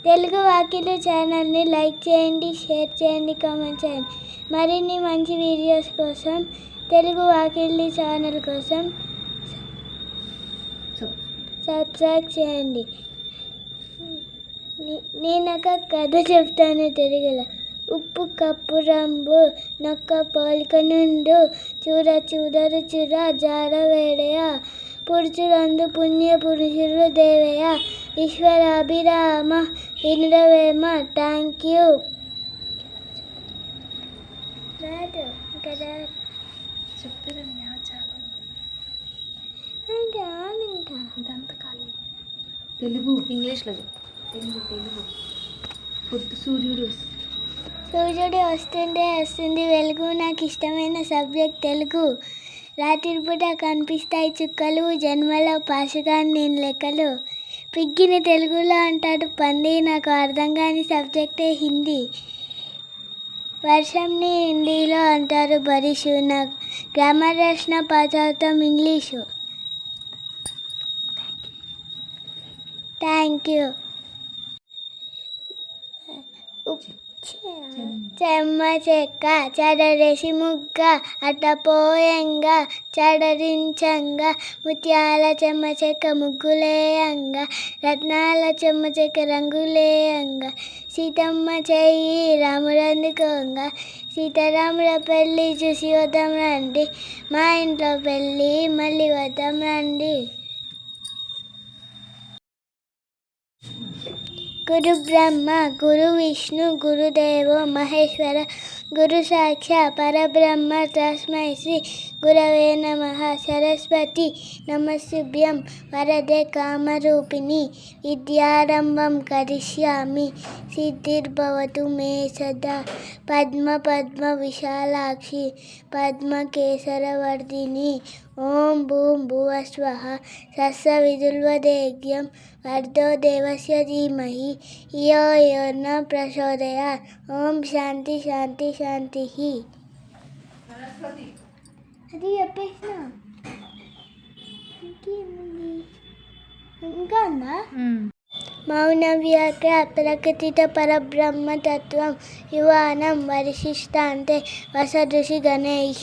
తెలుగు వాకిలు ఛానల్ని లైక్ చేయండి, షేర్ చేయండి, కామెంట్ చేయండి. మరిన్ని మంచి వీడియోస్ కోసం తెలుగు వాకిలి ఛానల్ కోసం సబ్స్క్రైబ్ చేయండి. నేను ఒక కథ చెప్తాను తెలుగులో. ఉప్పు కప్పు రంబు నొక్క పోలిక నుండు చూర చూడరు చుర జాడ వేడయ పురుషులందు పుణ్య పురుషులు దేవయ్య ఈశ్వరాభిరామ వినురవేమ. Thank you. తెలుగు ఇంగ్లీష్లో తెలుగు పొద్దు సూర్యుడు వస్తుంది వెలుగు. నాకు ఇష్టమైన సబ్జెక్ట్ తెలుగు. రాత్రిపూట కనిపిస్తాయి చుక్కలు, జన్మలో పాసుగాని నేను లెక్కలు. పిగ్గిని తెలుగులో అంటాడు పంది. నాకు అర్థం కాని సబ్జెక్టే హిందీ. వర్షంని హిందీలో అంటారు బరిషు. నాకు గ్రామర్ రాసిన పాస్ అవుతాం ఇంగ్లీషు. Thank you. చెమ్మ చెక్క చెడరేసి ముగ్గ అట్టపోయంగా చెడరించంగా ముత్యాల చెమ్మ చెక్క ముగ్గులేయంగా రత్నాల చెమ్మ చెక్క రంగులేయంగా సీతమ్మ చెయ్యి రాముడందుకోంగా సీతారాముల పెళ్ళి చూసి వద్దాం రండి, మా ఇంట్లో పెళ్ళి మళ్ళీ వద్దాం రండి. గురు బ్రహ్మ గురు విష్ణు గురుదేవో మహేశ్వర గురు సాక్షాత్ పరబ్రహ్మ తస్మై శ్రీ గురవే నమః. సరస్వతి నమస్తుభ్యం వరదే కామరూపిణి విద్యారంభం కరిష్యామి సిద్ధిర్భవతు మే సదా. పద్మ పద్మ విశాలాక్షి పద్మకేసరవర్ధిని. ఓం భూం భువస్వః తత్సవితుర్వరేణ్యం భర్గో దేవస్య ధీమహి ధియో యో నః ప్రచోదయాత్. ఓం శాంతి శాంతి శాంతి. అది చెప్పేసిన ఇంకా ఉందా? మౌన వ్యాఖ్య ప్రకటిత పరబ్రహ్మతత్వం యువానం వరిశిష్టాంతే వసదృషి గణైః.